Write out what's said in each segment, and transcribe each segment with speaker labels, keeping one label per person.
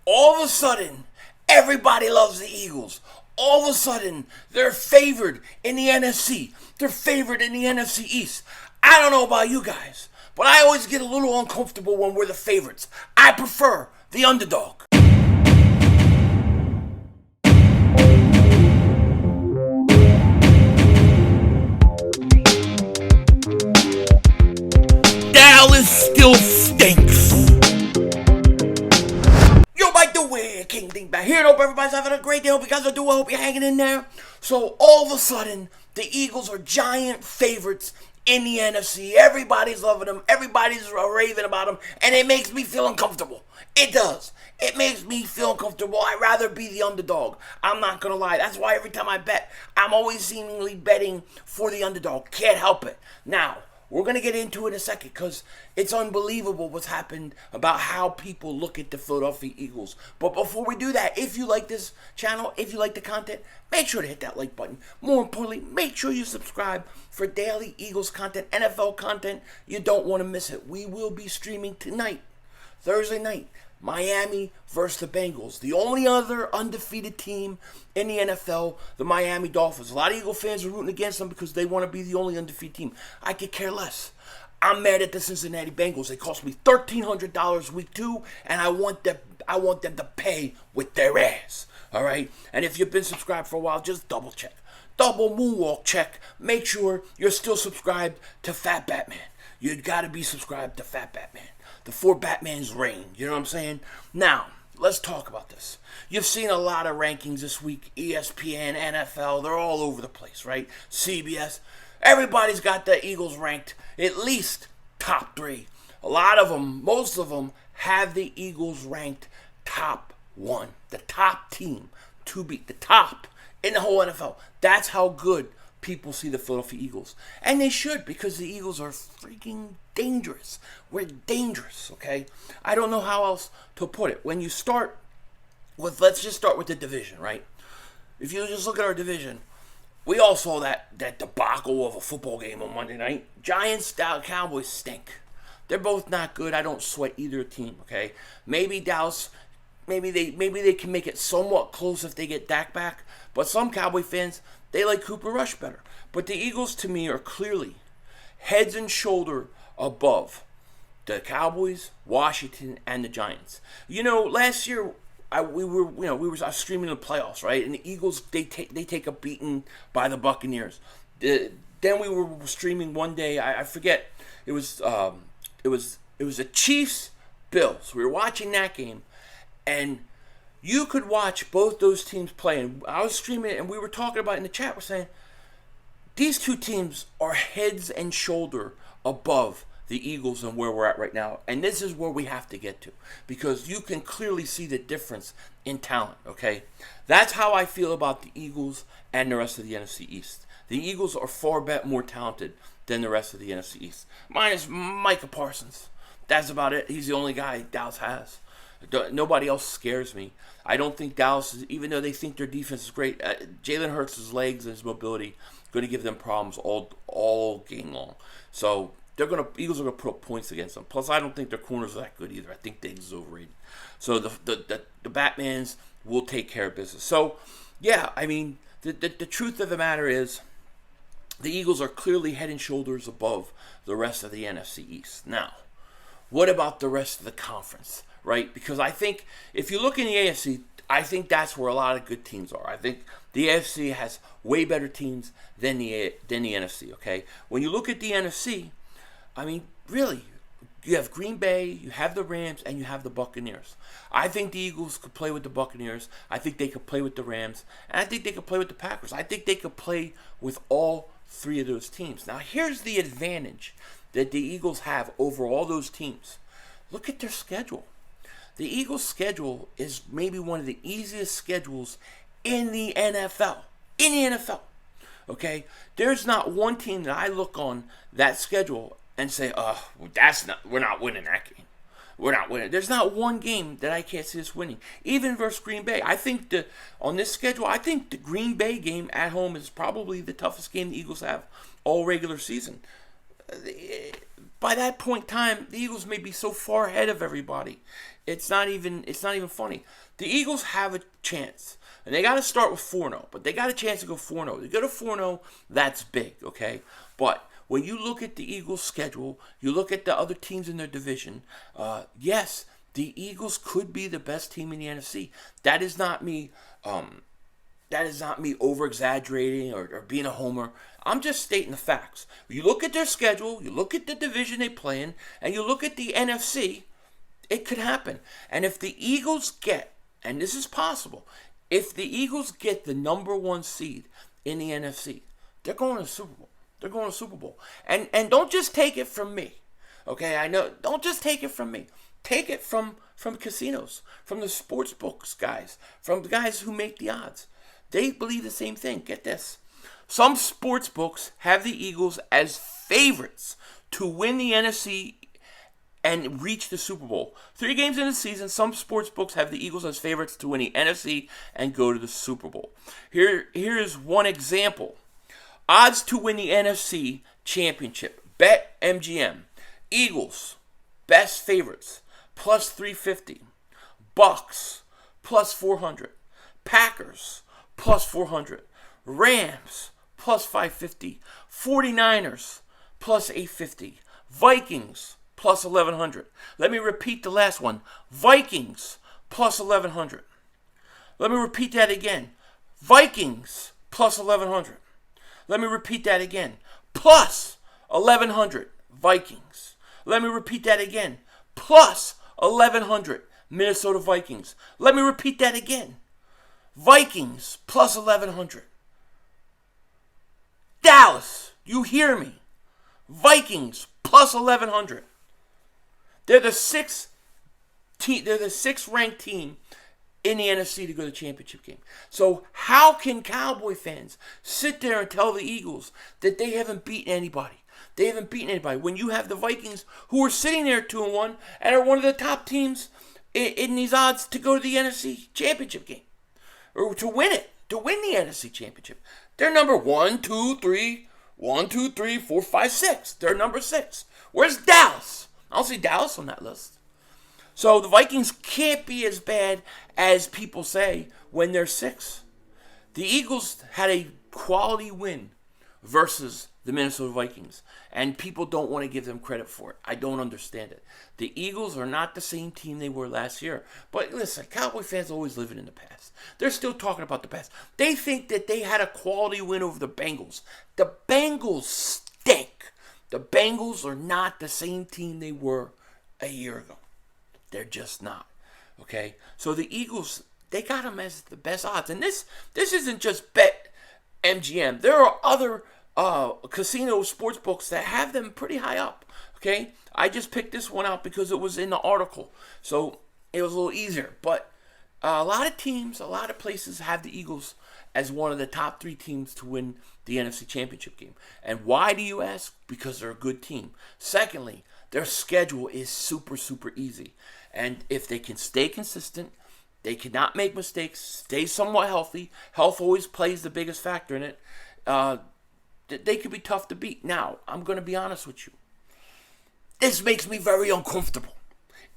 Speaker 1: All of a sudden, everybody loves the Eagles. All of a sudden, they're favored in the NFC. They're favored in the NFC East. I don't know about you guys, but I always get a little uncomfortable when we're the favorites. I prefer the underdog. Dallas still stinks. Yo, by the way, King Dingbat here. Hope everybody's having a great day. Hope you guys are doing well. Hope you're hanging in there. So all of a sudden, the Eagles are giant favorites in the NFC. Everybody's loving them. Everybody's raving about them. And it makes me feel uncomfortable. It does. It makes me feel uncomfortable. I'd rather be the underdog. I'm not going to lie. That's why every time I bet, I'm always seemingly betting for the underdog. Can't help it. Now, we're going to get into it in a second because it's unbelievable what's happened about how people look at the Philadelphia Eagles. But before we do that, if you like this channel, if you like the content, make sure to hit that like button. More importantly, make sure you subscribe for daily Eagles content, NFL content. You don't want to miss it. We will be streaming tonight, Thursday night, Miami versus the Bengals. The only other undefeated team in the NFL, the Miami Dolphins. A lot of Eagle fans are rooting against them because they want to be the only undefeated team. I could care less. I'm mad at the Cincinnati Bengals. They cost me $1,300 week 2, and I want them to pay with their ass. All right? And if you've been subscribed for a while, just double check. Double moonwalk check. Make sure you're still subscribed to Fat Batman. You got to be subscribed to Fat Batman. The 4 Batmans reign. You know what I'm saying? Now, let's talk about this. You've seen a lot of rankings this week. ESPN, NFL, they're all over the place, right? CBS. Everybody's got the Eagles ranked at least top 3. A lot of them, most of them, have the Eagles ranked top 1. The top team to beat. The top in the whole NFL. That's how good people see the Philadelphia Eagles. And they should, because the Eagles are freaking dangerous. We're dangerous, okay? I don't know how else to put it. When you start with, let's just start with the division, right? If you just look at our division, we all saw that debacle of a football game on Monday night. Giants, Cowboys stink. They're both not good. I don't sweat either team, okay? Maybe Dallas, maybe they can make it somewhat close if they get Dak back. But some Cowboy fans, they like Cooper Rush better. But the Eagles, to me, are clearly heads and shoulder above the Cowboys, Washington, and the Giants. You know, last year I was streaming the playoffs, right? And the Eagles, they take a beating by the Buccaneers. Then we were streaming one day. I forget. It was the Chiefs Bills. We were watching that game, and you could watch both those teams play. And I was streaming it, and we were talking about it in the chat. We're saying these two teams are heads and shoulder above the Eagles and where we're at right now. And this is where we have to get to, because you can clearly see the difference in talent, okay? That's how I feel about the Eagles and the rest of the NFC East. The Eagles are far more talented than the rest of the NFC East. Minus Micah Parsons. That's about it. He's the only guy Dallas has. Nobody else scares me. I don't think Dallas, even though they think their defense is great, Jalen Hurts' legs and his mobility going to give them problems all game long. So Eagles are going to put up points against them. Plus, I don't think their corners are that good either. I think Diggs is overrated. So the Batmans will take care of business. So, yeah, I mean, the truth of the matter is the Eagles are clearly head and shoulders above the rest of the NFC East. Now, what about the rest of the conference, right? Because I think if you look in the AFC, I think that's where a lot of good teams are. I think the AFC has way better teams than the NFC, okay? When you look at the NFC, I mean, really, you have Green Bay, you have the Rams, and you have the Buccaneers. I think the Eagles could play with the Buccaneers. I think they could play with the Rams. And I think they could play with the Packers. I think they could play with all 3 of those teams. Now, here's the advantage that the Eagles have over all those teams. Look at their schedule. The Eagles' schedule is maybe one of the easiest schedules in the NFL. In the NFL. Okay? There's not one team that I look on that schedule and say, we're not winning that game. We're not winning. There's not one game that I can't see us winning. Even versus Green Bay. I think on this schedule, I think the Green Bay game at home is probably the toughest game the Eagles have all regular season. by that point in time, the Eagles may be so far ahead of everybody. It's not even funny. The Eagles have a chance. And they got to start with 4-0, but they got a chance to go 4-0. They go to 4-0, that's big, okay? But when you look at the Eagles' schedule, you look at the other teams in their division, yes, the Eagles could be the best team in the NFC. That is not me over-exaggerating or being a homer. I'm just stating the facts. You look at their schedule, you look at the division they play in, and you look at the NFC, it could happen. And if the Eagles get, and this is possible, if the Eagles get the number 1 seed in the NFC, they're going to the Super Bowl. They're going to the Super Bowl. And don't just take it from me. Okay, I know. Don't just take it from me. Take it from casinos, from the sports books guys, from the guys who make the odds. They believe the same thing. Get this. Some sports books have the Eagles as favorites to win the NFC and reach the Super Bowl. 3 games in the season, some sports books have the Eagles as favorites to win the NFC and go to the Super Bowl. Here is one example. Odds to win the NFC Championship. Bet MGM. Eagles, best favorites, plus 350. Bucks, plus 400. Packers, plus 400. Rams, plus 550. 49ers, plus 850. Vikings, plus 1,100. Let me repeat the last one. Vikings, plus 1,100. Let me repeat that again. Vikings, plus 1,100. Let me repeat that again. Plus 1,100. Vikings. Let me repeat that again. Plus 1,100. Minnesota Vikings. Let me repeat that again. Vikings, plus 1,100. Dallas, you hear me. Vikings, plus 1,100. They're the 6th ranked team in the NFC to go to the championship game. So how can Cowboy fans sit there and tell the Eagles that they haven't beaten anybody? They haven't beaten anybody when you have the Vikings who are sitting there 2-1 and are one of the top teams in these odds to go to the NFC championship game or to win it, to win the NFC championship. They're number 1, 2, 3, 1, 2, 3, 4, 5, 6. They're number 6. Where's Dallas? I don't see Dallas on that list. So the Vikings can't be as bad as people say when they're 6. The Eagles had a quality win versus the Minnesota Vikings, and people don't want to give them credit for it. I don't understand it. The Eagles are not the same team they were last year. But listen, Cowboy fans always living in the past. They're still talking about the past. They think that they had a quality win over the Bengals. The Bengals stink. The Bengals are not the same team they were a year ago. They're just not. Okay? So the Eagles, they got them as the best odds. And this isn't just Bet MGM. There are other casino sports books that have them pretty high up. Okay? I just picked this one out because it was in the article. So it was a little easier. But a lot of teams, a lot of places have the Eagles as one of the top 3 teams to win the NFC Championship game. And why do you ask? Because they're a good team. Secondly, their schedule is super, super easy. And if they can stay consistent, they cannot make mistakes, stay somewhat healthy. Health always plays the biggest factor in it. They could be tough to beat. Now, I'm going to be honest with you. This makes me very uncomfortable.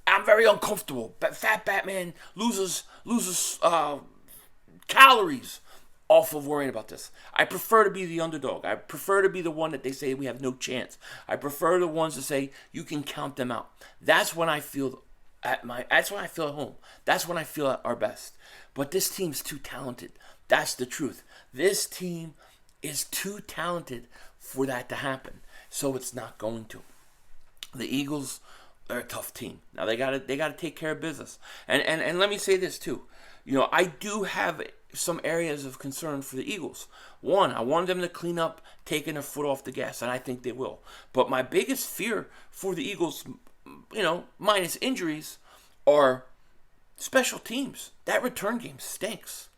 Speaker 1: I'm very uncomfortable. Fat Batman loses calories off of worrying about this. I prefer to be the underdog. I prefer to be the one that they say we have no chance. I prefer the ones that say you can count them out. That's when I feel that's when I feel at home. That's when I feel at our best. But this team's too talented. That's the truth. This team is too talented for that to happen. So it's not going to. The Eagles are a tough team. Now they gotta take care of business. And let me say this too. You know, I do have some areas of concern for the Eagles. One, I want them to clean up taking their foot off the gas, and I think they will. But my biggest fear for the Eagles, you know, minus injuries, are special teams. That return game stinks.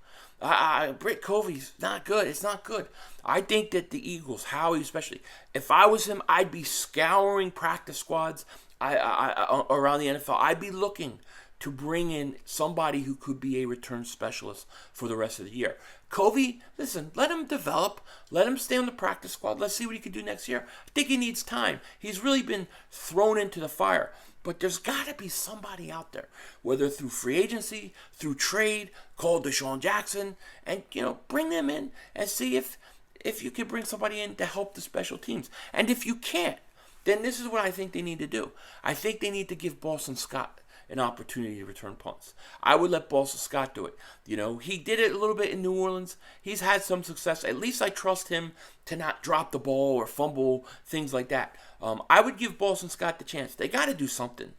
Speaker 1: Britt Covey's not good. It's not good. I think that the Eagles, Howie especially, if I was him, I'd be scouring practice squads around the NFL. I'd be looking to bring in somebody who could be a return specialist for the rest of the year. Covey, listen, let him develop. Let him stay on the practice squad. Let's see what he can do next year. I think he needs time. He's really been thrown into the fire. But there's got to be somebody out there, whether through free agency, through trade, call Deshaun Jackson, and, bring them in and see if you can bring somebody in to help the special teams. And if you can't, then this is what I think they need to do. I think they need to give Boston Scott an opportunity to return punts. I would let Boston Scott do it. He did it a little bit in New Orleans. He's had some success. At least I trust him to not drop the ball or fumble, things like that. I would give Boston Scott the chance. They got to do something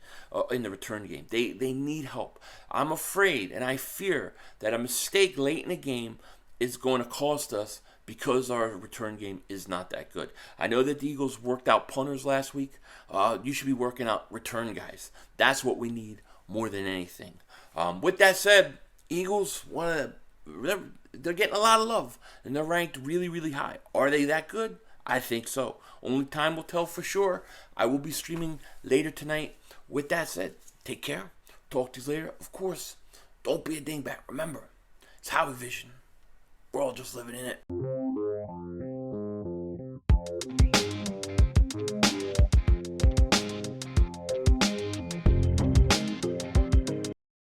Speaker 1: in the return game. They need help. I'm afraid and I fear that a mistake late in the game is going to cost us because our return game is not that good. I know that the Eagles worked out punters last week. You should be working out return guys. That's what we need more than anything. With that said, Eagles, they're getting a lot of love, and they're ranked really, really high. Are they that good? I think so. Only time will tell for sure. I will be streaming later tonight. With that said, take care. Talk to you later. Of course, don't be a dingbat. Remember, it's how we vision. We're all just living in it.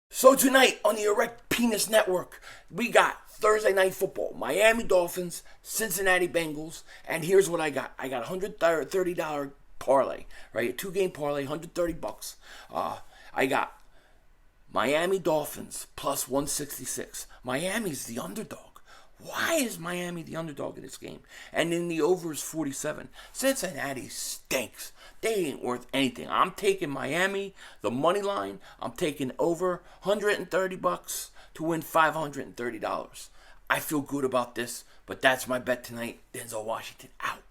Speaker 1: So tonight on the Erect Penis Network, we got Thursday Night Football, Miami Dolphins, Cincinnati Bengals, and here's what I got. I got a $130 parlay, right? A 2-game parlay, $130. I got Miami Dolphins plus 166. Miami's the underdog. Why is Miami the underdog in this game? And then the over is 47. Cincinnati stinks. They ain't worth anything. I'm taking Miami, the money line. I'm taking over $130 to win $530. I feel good about this, but that's my bet tonight. Denzel Washington out.